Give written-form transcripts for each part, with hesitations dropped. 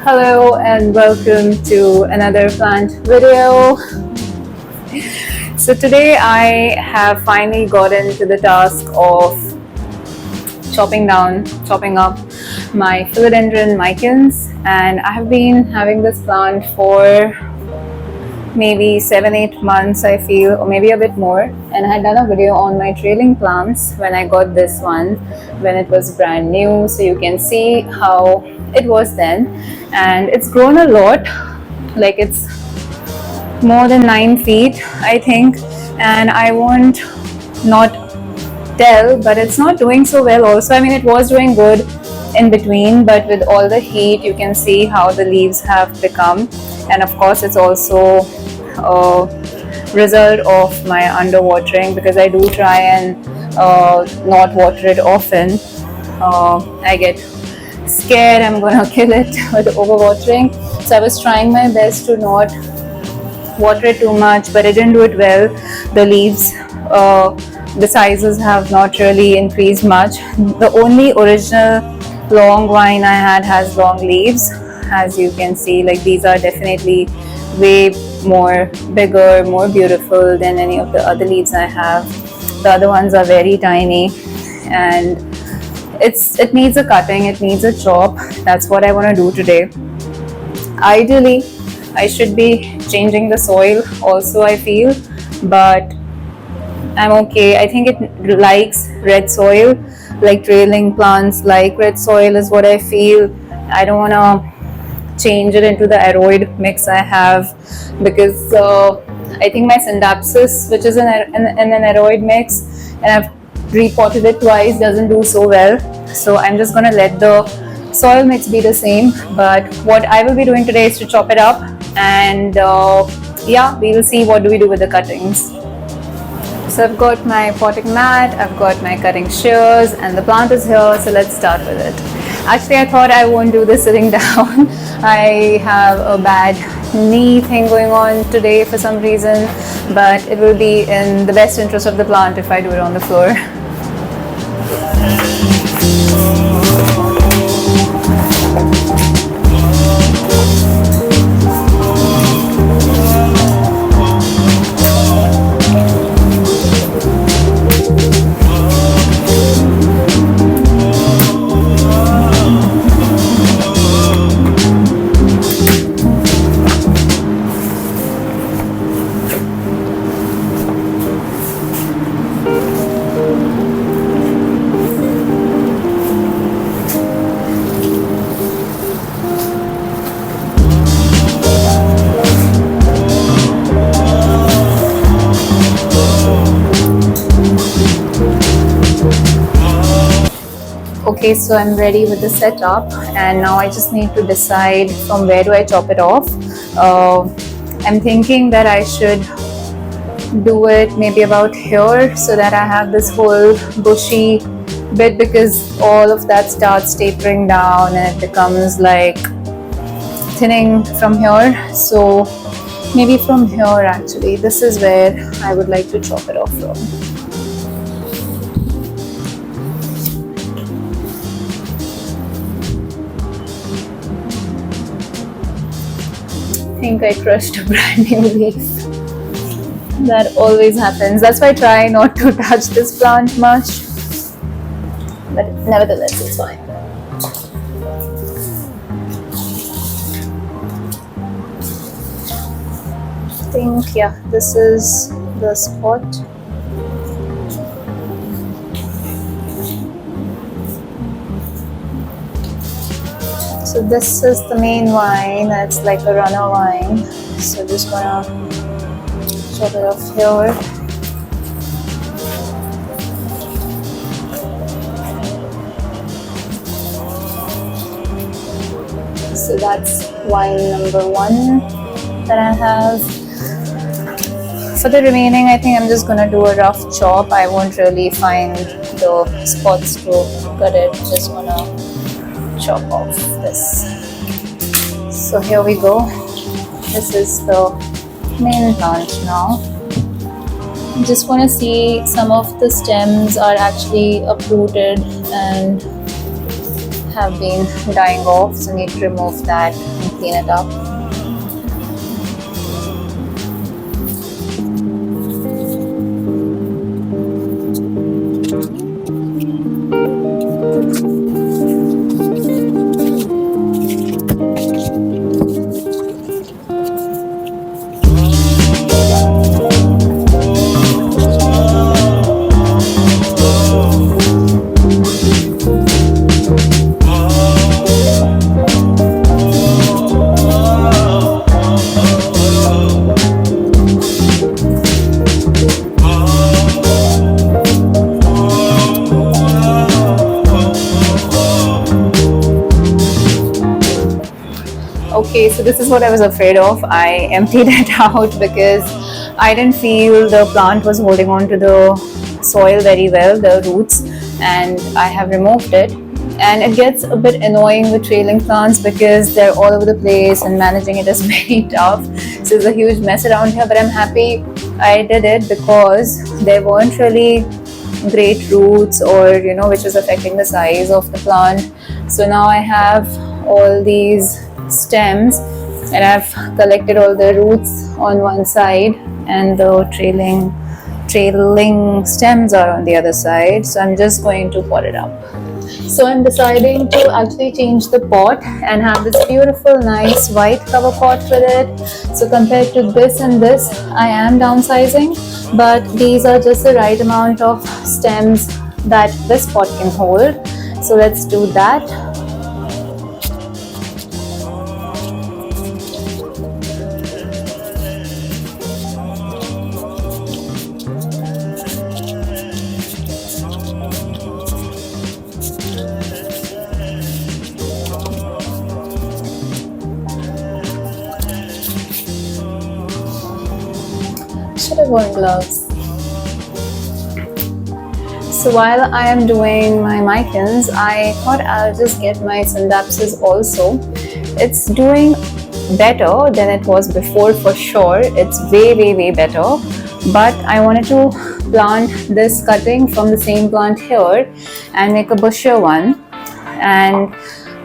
Hello and welcome to another plant video. So today I have finally gotten to the task of chopping up my Philodendron Micans, and I have been having this plant for maybe 7-8 months, I feel, or maybe a bit more. And I had done a video on my trailing plants when I got this one when it was brand new, so you can see how it was then. And it's grown a lot, like it's more than 9 feet, I think, and I won't not tell, but it's not doing so well also. I mean, it was doing good in between, but with all the heat you can see how the leaves have become. And of course it's also a result of my underwatering, because I do try and not water it often. I get scared I'm gonna kill it with overwatering, so I was trying my best to not water it too much, but it didn't do it well. The leaves, the sizes have not really increased much. The only original long vine I had has long leaves, as you can see. Like, these are definitely way more bigger, more beautiful than any of the other leaves I have. The other ones are very tiny, and it needs a cutting, it needs a chop. That's what I want to do today. Ideally I should be changing the soil also, I feel, but I'm okay. I think it likes red soil, like trailing plants like red soil is what I feel. I don't want to change it into the aroid mix I have, because I think my synapsis, which is in an aroid mix, and I've repotted it twice, doesn't do so well. So I'm just gonna let the soil mix be the same, but what I will be doing today is to chop it up, and yeah, we will see what do we do with the cuttings. So I've got my potting mat, I've got my cutting shears, and the plant is here, so let's start with it. Actually, I thought I won't do this sitting down. I have a bad knee thing going on today for some reason, but it will be in the best interest of the plant if I do it on the floor. Okay, so I'm ready with the setup, and now I just need to decide from where do I chop it off. I'm thinking that I should do it maybe about here, so that I have this whole bushy bit, because all of that starts tapering down and it becomes like thinning from here. So maybe from here, actually, this is where I would like to chop it off from. I think I crushed a brand new leaf. That always happens. That's why I try not to touch this plant much, but nevertheless it's fine. I think, yeah, this is the spot. So this is the main vine, that's like a runner vine. So just gonna chop it off here. So that's vine number 1 that I have. For the remaining, I think I'm just gonna do a rough chop. I won't really find the spots to cut it, just gonna chop off this. So here we go. This is the main plant now. I just want to see some of the stems are actually uprooted and have been dying off, so need to remove that and clean it up. Okay, so this is what I was afraid of. I emptied it out because I didn't feel the plant was holding on to the soil very well, the roots, and I have removed it. And it gets a bit annoying with trailing plants because they're all over the place and managing it is very tough. So it's a huge mess around here, but I'm happy I did it because there weren't really great roots or which was affecting the size of the plant. So now I have all these stems and I've collected all the roots on one side and the trailing stems are on the other side. So I'm just going to pot it up. So I'm deciding to actually change the pot and have this beautiful nice white cover pot with it. So compared to this and this, I am downsizing, but these are just the right amount of stems that this pot can hold. So let's do that. Should have worn gloves. So while I am doing my micans, I thought I'll just get my synapses also. It's doing better than it was before for sure. It's way better. But I wanted to plant this cutting from the same plant here and make a bushier one. And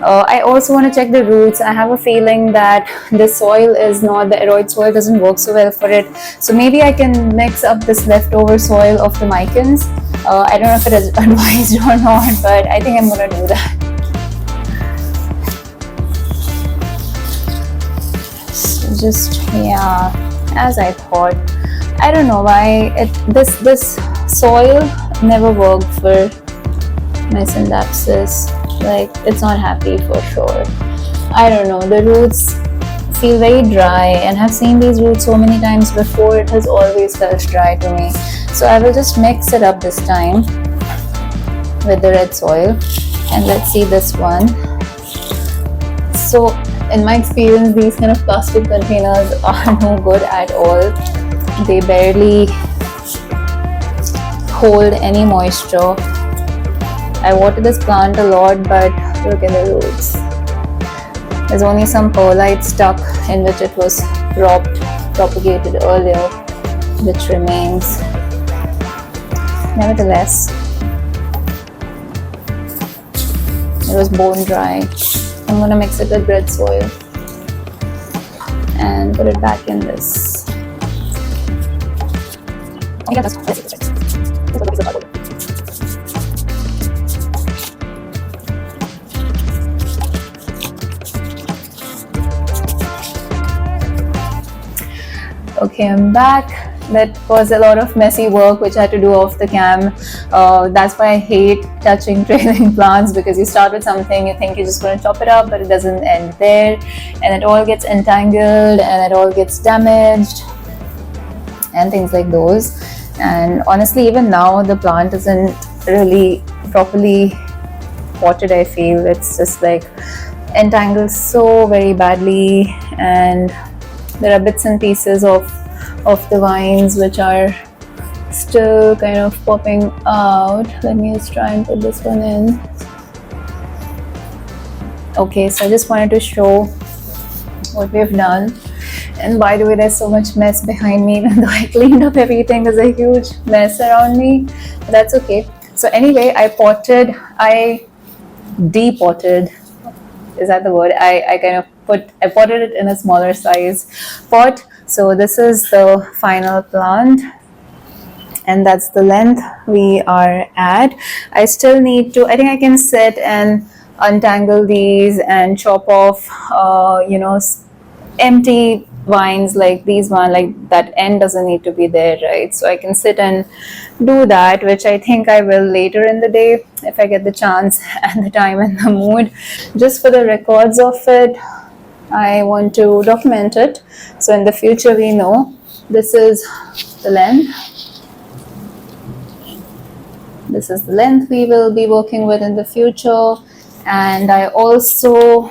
I also want to check the roots. I have a feeling that the soil is not, the aeroid soil doesn't work so well for it. So maybe I can mix up this leftover soil of the micans. I don't know if it is advised or not, but I think I'm going to do that. So just, yeah, as I thought. I don't know why this soil never worked for my synapses. Like, it's not happy for sure. I don't know, the roots feel very dry, and I've seen these roots so many times before. It has always felt dry to me. So I will just mix it up this time with the red soil, and let's see this one. So in my experience, these kind of plastic containers are no good at all. They barely hold any moisture. I water this plant a lot, but look at the roots. There's only some perlite stuck in which it was propagated earlier, which remains. Nevertheless, it was bone dry. I'm gonna mix it with red soil and put it back in this. Okay, I'm back. That was a lot of messy work which I had to do off the cam. That's why I hate touching trailing plants, because you start with something, you think you're just going to chop it up, but it doesn't end there, and it all gets entangled and it all gets damaged and things like those. And honestly, even now the plant isn't really properly potted. I feel it's just like entangled so very badly, and there are bits and pieces of the vines which are still kind of popping out. Let me just try and put this one in. Okay, so I just wanted to show what we've done. And by the way, there's so much mess behind me. Even though I cleaned up everything, there's a huge mess around me. But that's okay. So anyway, I depotted. Is that the word? I kind of potted it in a smaller size pot. So this is the final plant, and that's the length we are at. I still need to, I think I can sit and untangle these and chop off empty vines like these one, like that end doesn't need to be there, right? So I can sit and do that, which I think I will later in the day if I get the chance and the time and the mood. Just for the records of it, I want to document it, so in the future we know this is the length. This is the length we will be working with in the future. And I also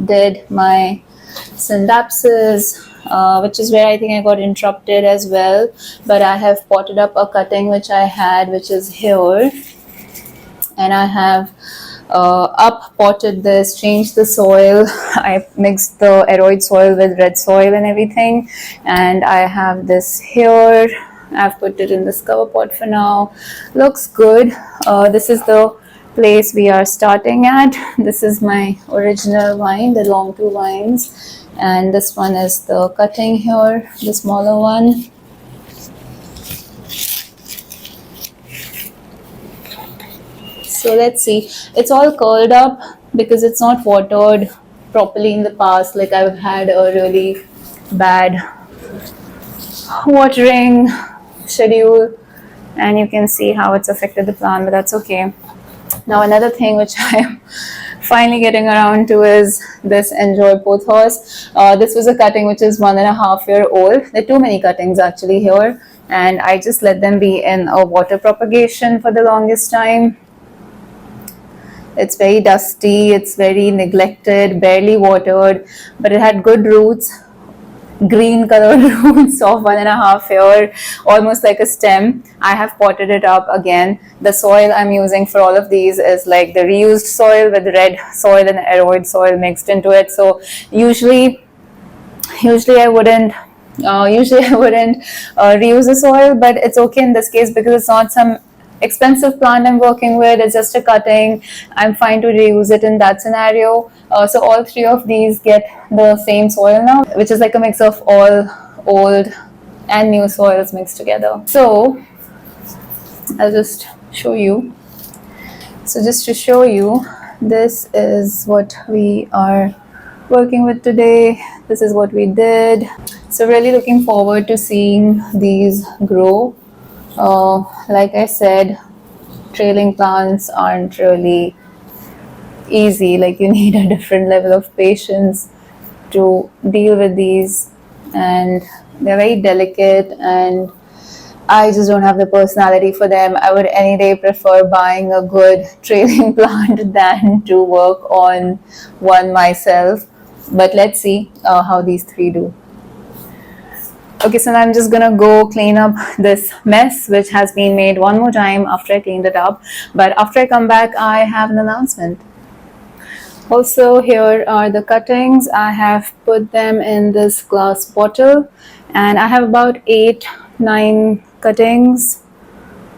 did my synapses, which is where I think I got interrupted as well. But I have potted up a cutting which I had, which is here. And I have up potted this, changed the soil. I mixed the aeroid soil with red soil and everything. And I have this here. I've put it in this cover pot for now. Looks good. This is the place we are starting at. This is my original vine, the long two vines, and this one is the cutting here, the smaller one. So let's see. It's all curled up because it's not watered properly in the past. Like I've had a really bad watering schedule, and you can see how it's affected the plant, but that's okay. Now another thing which I'm finally getting around to is this Enjoy Pothos. This was a cutting which is 1.5 years old. There are too many cuttings actually here, and I just let them be in a water propagation for the longest time. It's very dusty, it's very neglected, barely watered, but it had good roots. Green colored roots of 1.5 years, almost like a stem. I have potted it up again. The soil I'm using for all of these is like the reused soil with red soil and aeroid soil mixed into it. So usually I wouldn't reuse the soil, but it's okay in this case because it's not some expensive plant I'm working with. It's just a cutting. I'm fine to reuse it in that scenario. So all three of these get the same soil now, which is like a mix of all old and new soils mixed together. So I'll just show you. So just to show you, this is what we are working with today. This is what we did. So really looking forward to seeing these grow. Like I said, trailing plants aren't really easy. Like you need a different level of patience to deal with these, and they're very delicate, and I just don't have the personality for them. I would any day prefer buying a good trailing plant than to work on one myself. But let's see how these three do. Okay, so now I'm just gonna go clean up this mess which has been made one more time after I cleaned it up. But after I come back, I have an announcement. Also, here are the cuttings. I have put them in this glass bottle, and I have about 8-9 cuttings.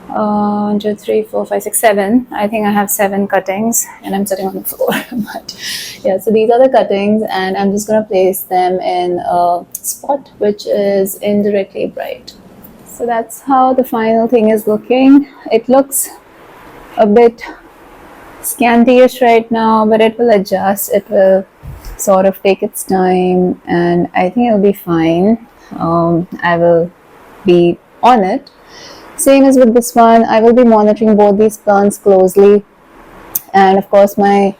1, 2, 3, 4, 5, 6, 7. I think I have 7 cuttings, and I'm sitting on the floor. But yeah, so these are the cuttings, and I'm just going to place them in a spot which is indirectly bright. So that's how the final thing is looking. It looks a bit scanty-ish right now, but it will adjust. It will sort of take its time, and I think it'll be fine. I will be on it. Same as with this one, I will be monitoring both these plants closely. And of course my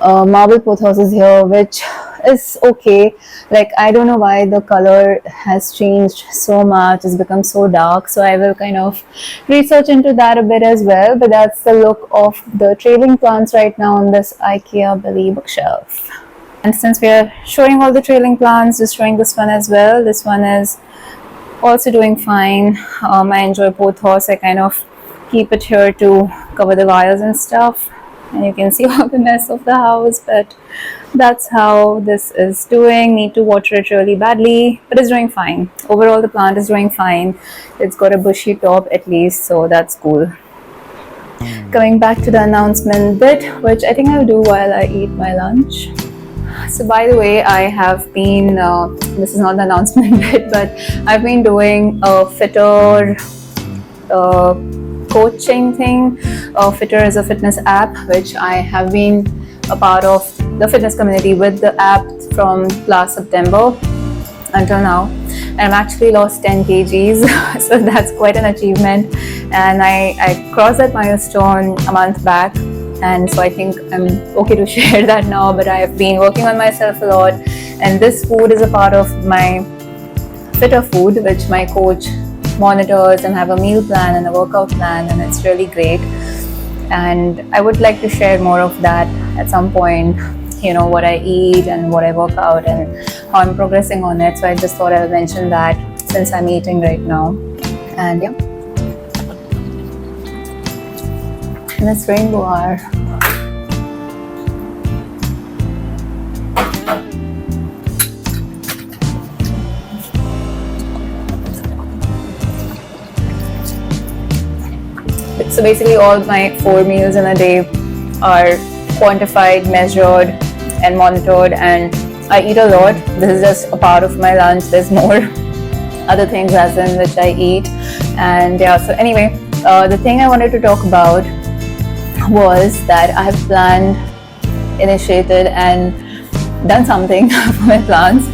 marble pothos is here, which is okay. Like I don't know why the color has changed so much, it's become so dark, so I will kind of research into that a bit as well. But that's the look of the trailing plants right now on this IKEA Billy bookshelf. And since we are showing all the trailing plants, just showing this one as well. This one is also doing fine. I enjoy pothos. I kind of keep it here to cover the wires and stuff, and you can see all the mess of the house, but that's how this is doing. Need to water it really badly, but it's doing fine. Overall the plant is doing fine. It's got a bushy top at least, so that's cool. coming back to the announcement bit, which I think I'll do while I eat my lunch. So by the way, I have been, this is not the announcement bit, but I've been doing a Fittr coaching thing. Fittr is a fitness app, which I have been a part of the fitness community with the app from last September until now. And I've actually lost 10 kgs, so that's quite an achievement. And I crossed that milestone a month back. And so I think I'm okay to share that now, but I've been working on myself a lot. And this food is a part of my Fittr food, which my coach monitors, and have a meal plan and a workout plan, and it's really great. And I would like to share more of that at some point, you know, what I eat and what I work out and how I'm progressing on it. So I just thought I would mention that since I'm eating right now. And yeah. Miss Rainbow R. So basically all my 4 meals in a day are quantified, measured and monitored, and I eat a lot. This is just a part of my lunch. There's more other things as in which I eat. And yeah, so anyway, the thing I wanted to talk about was that I have planned, initiated and done something for my plants,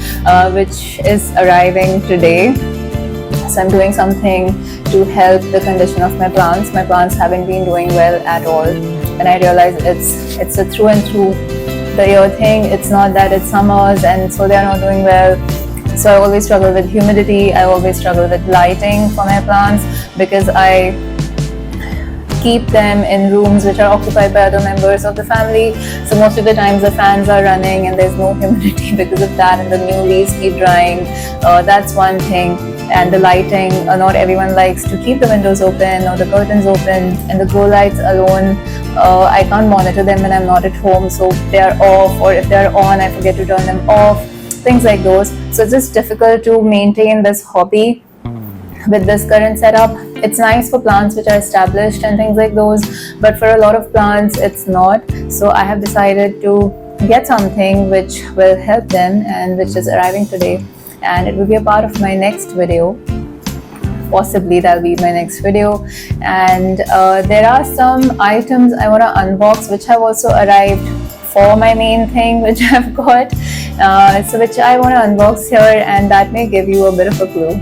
which is arriving today. So I'm doing something to help the condition of my plants. My plants haven't been doing well at all, and I realize it's a through and through the year thing. It's not that it's summers and so they're not doing well. So I always struggle with humidity. I always struggle with lighting for my plants because I keep them in rooms which are occupied by other members of the family. So most of the times the fans are running and there's no humidity because of that, and the new leaves keep drying. That's one thing. And the lighting, not everyone likes to keep the windows open or the curtains open, and the grow lights alone, I can't monitor them when I'm not at home. So if they're off, or if they're on, I forget to turn them off, things like those. So it's just difficult to maintain this hobby with this current setup. It's nice for plants which are established and things like those, but for a lot of plants it's not. So I have decided to get something which will help them, and which is arriving today, and it will be a part of my next video. Possibly that'll be my next video. And there are some items I want to unbox which have also arrived for my main thing which I've got, so which I want to unbox here, and that may give you a bit of a clue.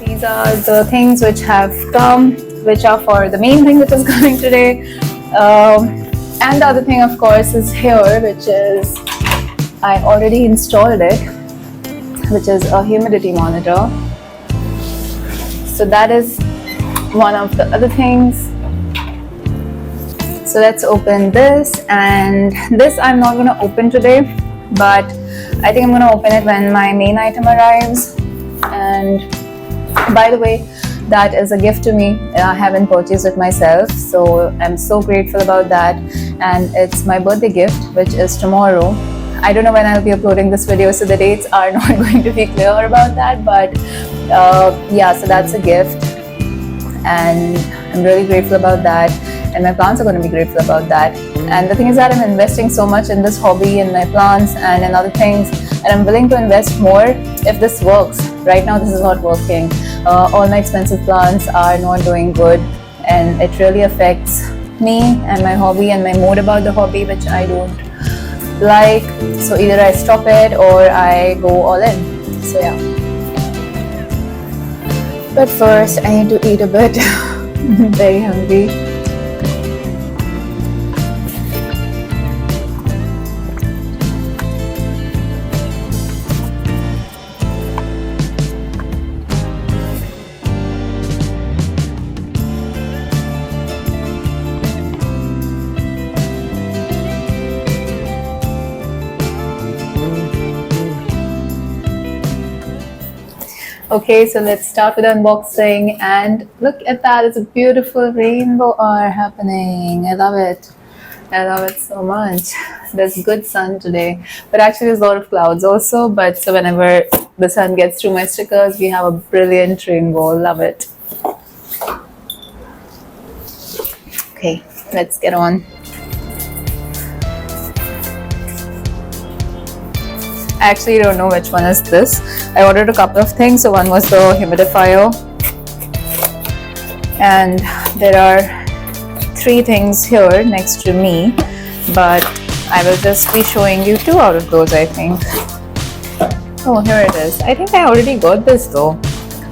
These are the things which have come, which are for the main thing which is coming today. And the other thing of course is here, which is, I already installed it, which is a humidity monitor. So that is one of the other things. So let's open this, and this I'm not going to open today, but I think I'm going to open it when my main item arrives. And by the way, that is a gift to me. I haven't purchased it myself, so I'm so grateful about that. And it's my birthday gift, which is tomorrow. I don't know when I'll be uploading this video, so the dates are not going to be clear about that, but yeah, so that's a gift, and I'm really grateful about that, and my plants are going to be grateful about that. And the thing is that I'm investing so much in this hobby, in my plants and in other things, and I'm willing to invest more if this works. Right now this is not working. All my expensive plants are not doing good, and it really affects me and my hobby and my mood about the hobby, which I don't like. So either I stop it or I go all in. So yeah, but first I need to eat a bit. I'm very hungry. Okay, so let's start with unboxing, and look at that, it's a beautiful rainbow R happening. I love it. I love it so much. There's good sun today, but actually there's a lot of clouds also, but so whenever the sun gets through my stickers, we have a brilliant rainbow. Love it. Okay, let's get on. I actually don't know which one is this. I ordered a couple of things. So one was the humidifier, and there are 3 things here next to me, but I will just be showing you 2 out of those, I think. Oh, here it is. I think I already got this though.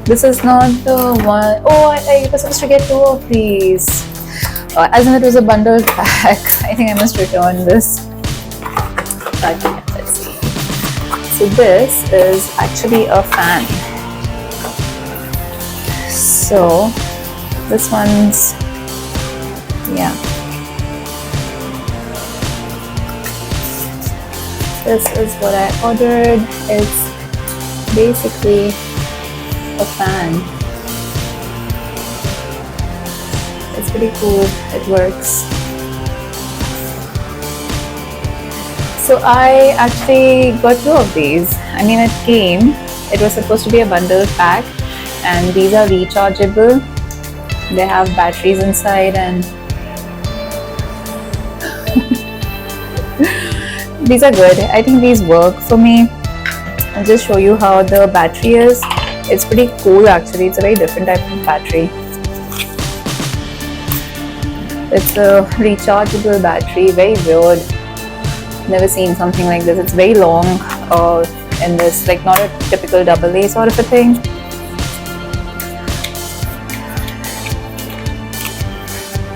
This is not the one. Oh, I was supposed to get 2 of these. As in it was a bundled pack. I think I must return this. Okay, let's see. So this is actually a fan. So this one's, yeah. This is what I ordered. It's basically a fan. It's pretty cool. It works. So I actually got 2 of these. I mean, it was supposed to be a bundled pack, and these are rechargeable. They have batteries inside, and these are good. I think these work for me. I'll just show you how the battery is. It's pretty cool actually. It's a very different type of battery. It's a rechargeable battery, very weird. Never seen something like this. It's very long in this, like not a typical AA sort of a thing.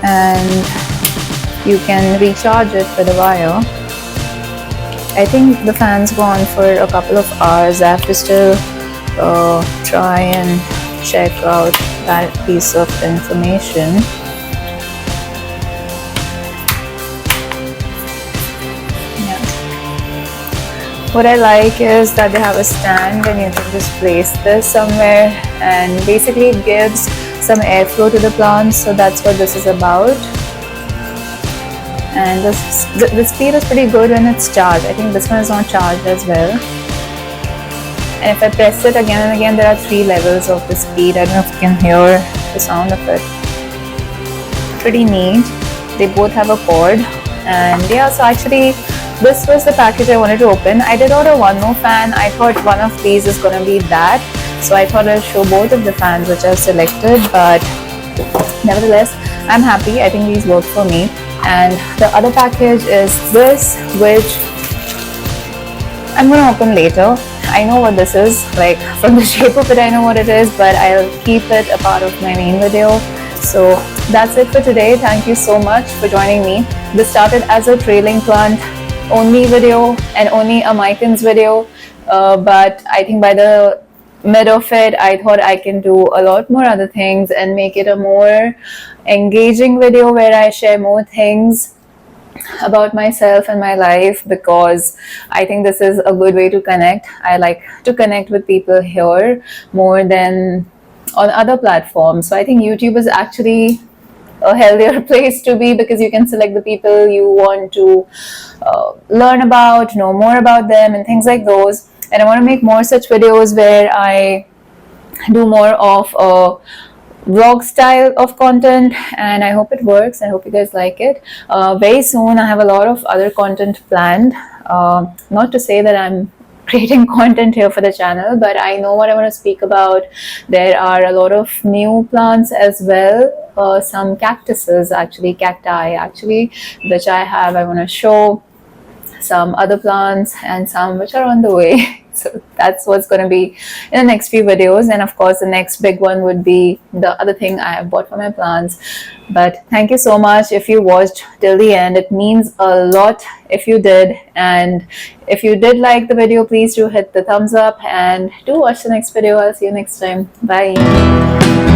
And you can recharge it with a wire. I think the fan's gone for a couple of hours. I have to still try and check out that piece of information. Yeah. What I like is that they have a stand and you can just place this somewhere, and basically it gives some airflow to the plants. So that's what this is about. And the speed is pretty good when it's charged. I think this one is not charged as well. And if I press it again and again, there are 3 levels of the speed. I don't know if you can hear the sound of it. Pretty neat. They both have a cord. And yeah, so actually this was the package I wanted to open. I did order one more fan. I thought one of these is going to be that. So I thought I'll show both of the fans which I've selected. But nevertheless, I'm happy. I think these work for me. And the other package is this, which I'm going to open later. I know what this is, like from the shape of it I know what it is, but I'll keep it a part of my main video. So that's it for today. Thank you so much for joining me. This started as a trailing plant only video and only a Micans video, but I think by the mid of it I thought I can do a lot more other things and make it a more engaging video where I share more things about myself and my life, because I think this is a good way to connect. I like to connect with people here more than on other platforms. So I think YouTube is actually a healthier place to be, because you can select the people you want to learn about, know more about them and things like those. And I want to make more such videos where I do more of a vlog style of content, and I hope it works. I hope you guys like it. Very soon I have a lot of other content planned. Not to say that I'm creating content here for the channel, but I know what I want to speak about. There are a lot of new plants as well, some cactuses, actually cacti actually, which I want to show, some other plants, and some which are on the way. So that's what's going to be in the next few videos. And of course the next big one would be the other thing I have bought for my plants. But thank you so much if you watched till the end. It means a lot if you did. And if you did like the video, please do hit the thumbs up and do watch the next video. I'll see you next time. Bye.